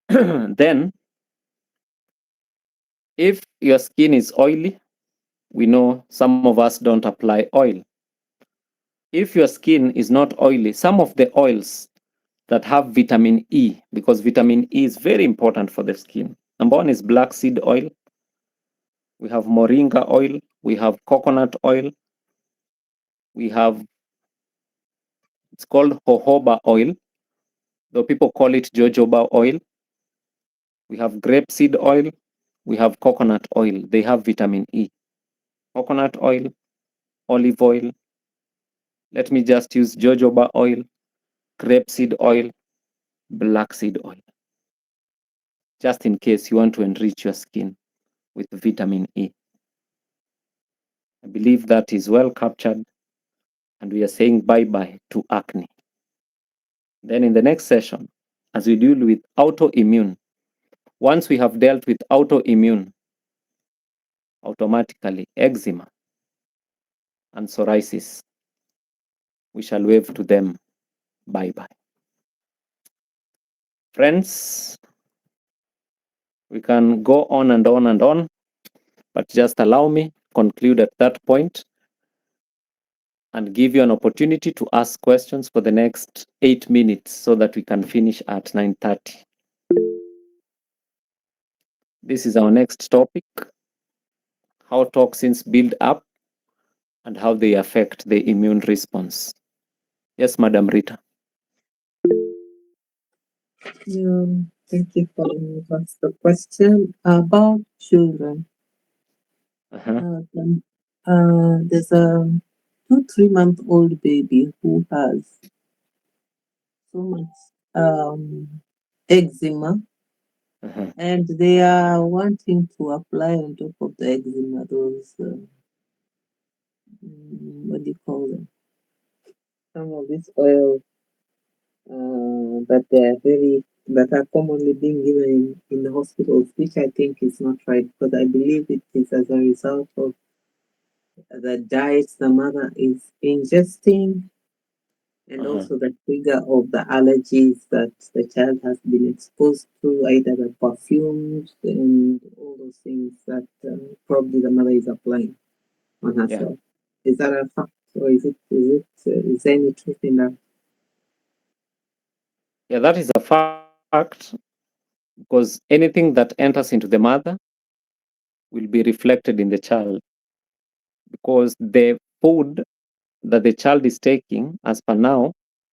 Then, if your skin is oily, we know some of us don't apply oil. If your skin is not oily, some of the oils that have vitamin E, because vitamin E is very important for the skin. Number 1 is black seed oil. We have moringa oil. We have coconut oil. We have, it's called jojoba oil, though people call it jojoba oil. We have grapeseed oil. We have coconut oil. They have vitamin E. Coconut oil, olive oil. Let me just use jojoba oil, grapeseed oil, black seed oil, just in case you want to enrich your skin with vitamin E. I believe that is well captured, and we are saying bye-bye to acne. Then in the next session, as we deal with autoimmune, once we have dealt with autoimmune, automatically eczema and psoriasis, we shall wave to them bye-bye. Friends, we can go on and on and on, but just allow me conclude at that point and give you an opportunity to ask questions for the next 8 minutes so that we can finish at 9:30. This is our next topic: how toxins build up and how they affect the immune response. Yes, Madam Rita. Thank you for the question about children. There's a 2-3-month-old baby who has so much eczema, and they are wanting to apply on top of the eczema those what do you call them? Some of this oil that are commonly being given in the hospitals, which I think is not right, because I believe it is as a result of the diet the mother is ingesting, and also the trigger of the allergies that the child has been exposed to, either the perfumes and all those things that probably the mother is applying on herself. Is that a fact, or is there any truth in that? Yeah, that is a fact, because anything that enters into the mother will be reflected in the child, because the food that the child is taking, as per now,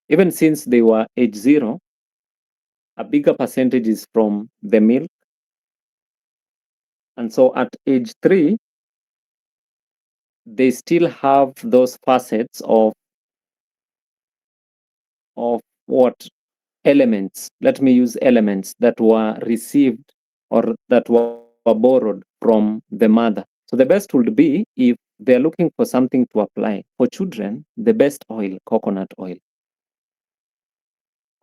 even since they were age 0, a bigger percentage is from the milk. And so at age 3, they still have those facets of what elements, let me use elements that were received or that were borrowed from the mother. So the best would be, if they're looking for something to apply for children, the best oil, coconut oil.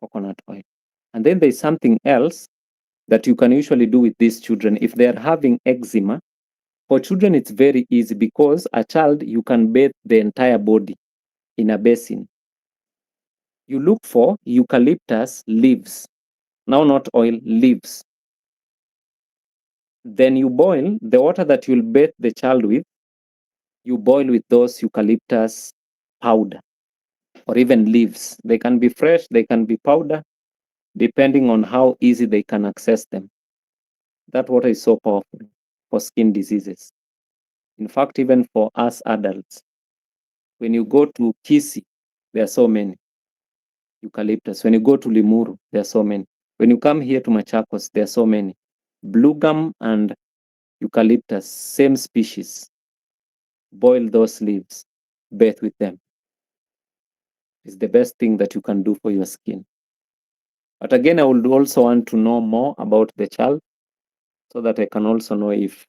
Coconut oil. And then there's something else that you can usually do with these children. If they're having eczema, for children it's very easy, because a child, you can bathe the entire body in a basin. You look for eucalyptus leaves. Now, not oil, leaves. Then you boil the water that you'll bathe the child with, you boil with those eucalyptus powder or even leaves. They can be fresh, they can be powder, depending on how easy they can access them. That water is so powerful for skin diseases. In fact, even for us adults, when you go to Kisi, there are so many eucalyptus. When you go to Limuru, there are so many. When you come here to Machakos, there are so many. Blue gum and eucalyptus, same species. Boil those leaves, bathe with them. It's the best thing that you can do for your skin. But again, I would also want to know more about the child, so that I can also know if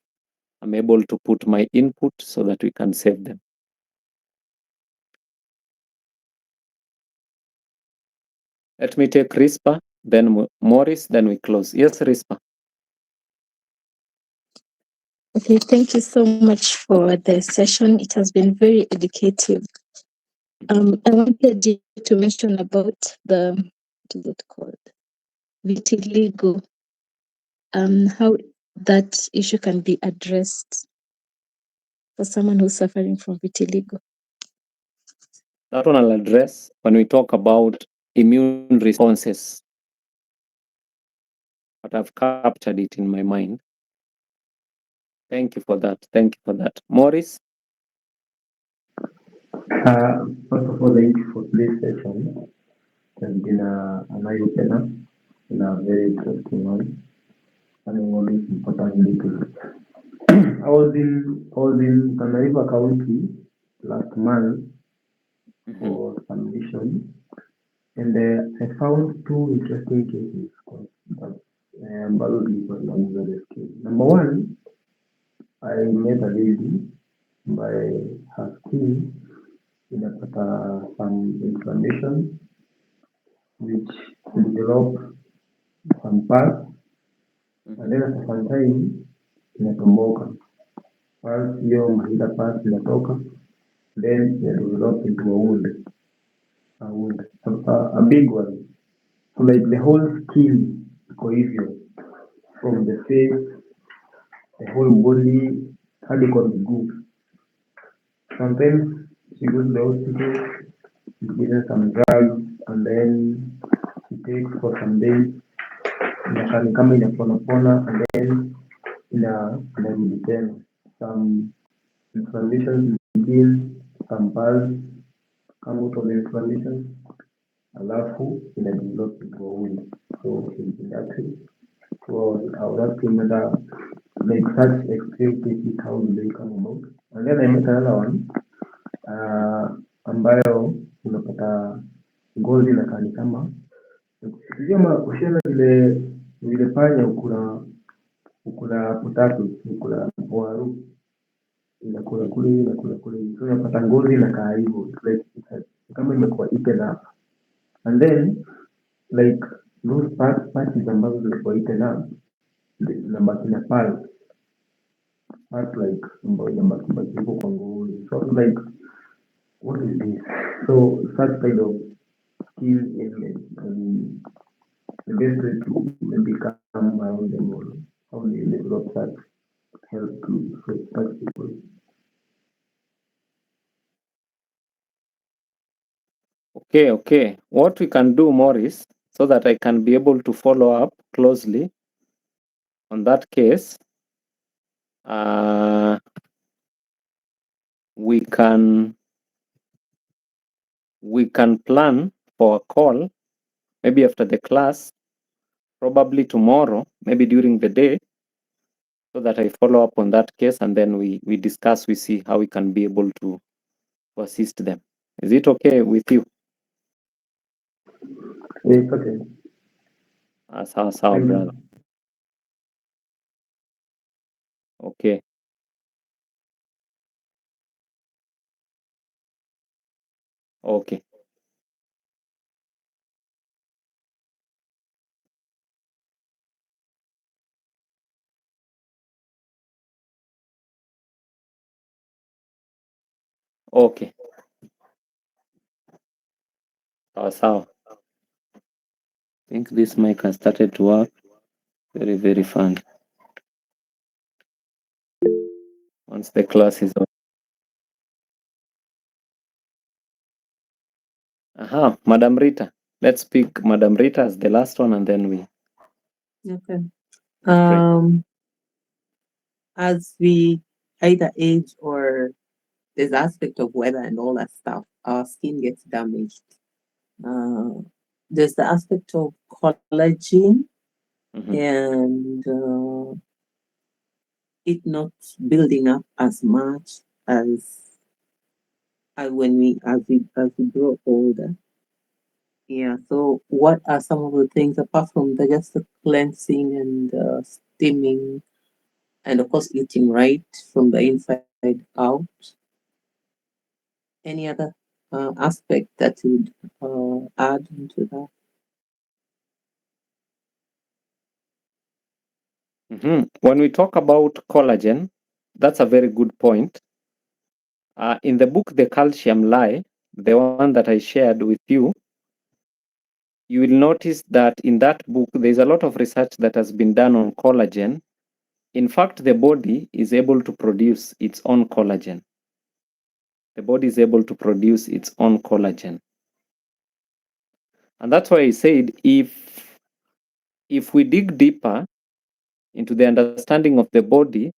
I'm able to put my input so that we can save them. Let me take Rispa, then Morris, then we close. Yes, Rispa. Okay, thank you so much for the session. It has been very educative. I wanted you to mention about the, what is it called? Vitiligo. How that issue can be addressed for someone who's suffering from vitiligo. That one I'll address when we talk about immune responses. But I've captured it in my mind. Thank you for that. Thank you for that. Morris? First of all, thank you for today's session. It has been an eye-opener and a very interesting one. And all these important details. I was in Tana River County last month for some mission, and I found two interesting cases that biology was not very skilled. Number one, I met a lady by her skin inapata some inflammation which developed some parts, and then after some time inatomboka. Once hiyo mahida parts inatoka, then they develop into a wound. A big one. So like the whole skin iko hivyo, from the face, the whole body, hadi kwa miguu. Sometimes she goes to the hospital, she gives some drugs, and then she takes for some days, inakaa ni kama inaponapona, and then inarudi tena. Some inflammation begin, some pulse come out of the inflammation, alafu ina develop into a wound. So in that way, I would have to remember like such extreme cases, how do they come about? And then I met another one ambayo unapata ngozi inakaa ni kama ushiona vile panya ukula potato, ukula waru, inakula kule, so unapata ngozi inakaa hivyo, like kama imekuwa eaten up. And then like those parts ambazo zimekuwa eaten up zinabaki na pulse, part like ambayo inabaki huko kwa ngozi. So like what is this? So such kind of skin ailments, and the best way to maybe come around them, or how do you develop such help to such people? Okay. What we can do, Morris, so that I can be able to follow up closely on that case, we can plan for a call, maybe after the class, probably tomorrow, maybe during the day, so that I follow up on that case, and then we discuss, we see how we can be able to assist them. Is it okay with you? It's okay. Sawa, brother. Okay. Okay. Okay. Sawa. I think this mic has started to work. Very, very fun. Once the class is on. Madam Rita. Let's pick Madam Rita as the last one, and then we. Okay. As we either age or there's aspect of weather and all that stuff, our skin gets damaged. There's the aspect of collagen and it not building up as much as when we grow older. Yeah. So, what are some of the things apart from just the cleansing and steaming and of course, eating right from the inside out. Any other aspect that you would add into that? When we talk about collagen, that's a very good point. In the book, The Calcium Lie, the one that I shared with you will notice that in that book, there's a lot of research that has been done on collagen. In fact, the body is able to produce its own collagen. The body is able to produce its own collagen. And that's why I said if we dig deeper into the understanding of the body,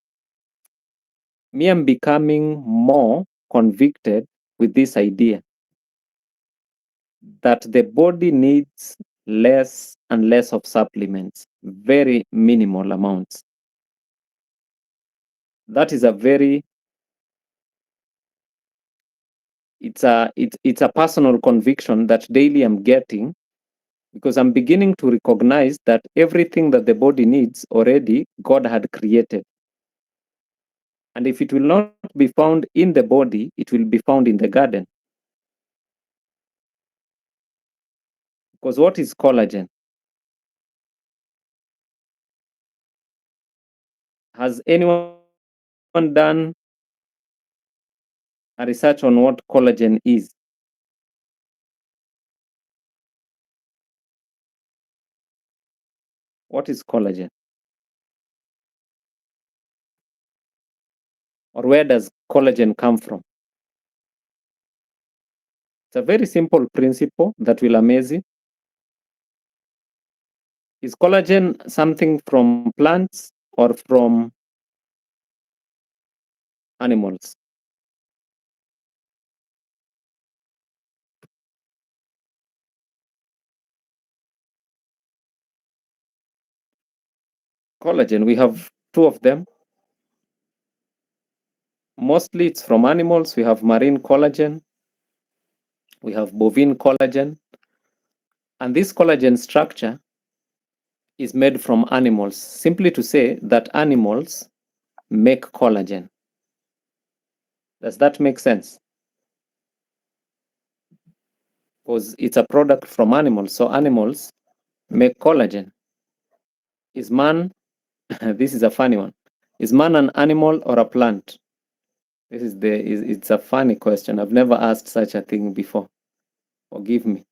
me, I'm becoming more convicted with this idea that the body needs less and less of supplements, very minimal amounts. That is a very, it's a personal conviction that daily I'm getting, because I'm beginning to recognize that everything that the body needs already God had created. And if it will not be found in the body, it will be found in the garden. Because what is collagen? Has anyone done a research on what collagen is? What is collagen? Or where does collagen come from? It's a very simple principle that will amaze you. Is collagen something from plants or from animals? Collagen, we have two of them. Mostly it's from animals. We have marine collagen. We have bovine collagen. And this collagen structure is made from animals, simply to say that animals make collagen. Does that make sense? Because it's a product from animals, so animals make collagen. Is man, this is a funny one, is man an animal or a plant? It's a funny question. I've never asked such a thing before. Forgive me.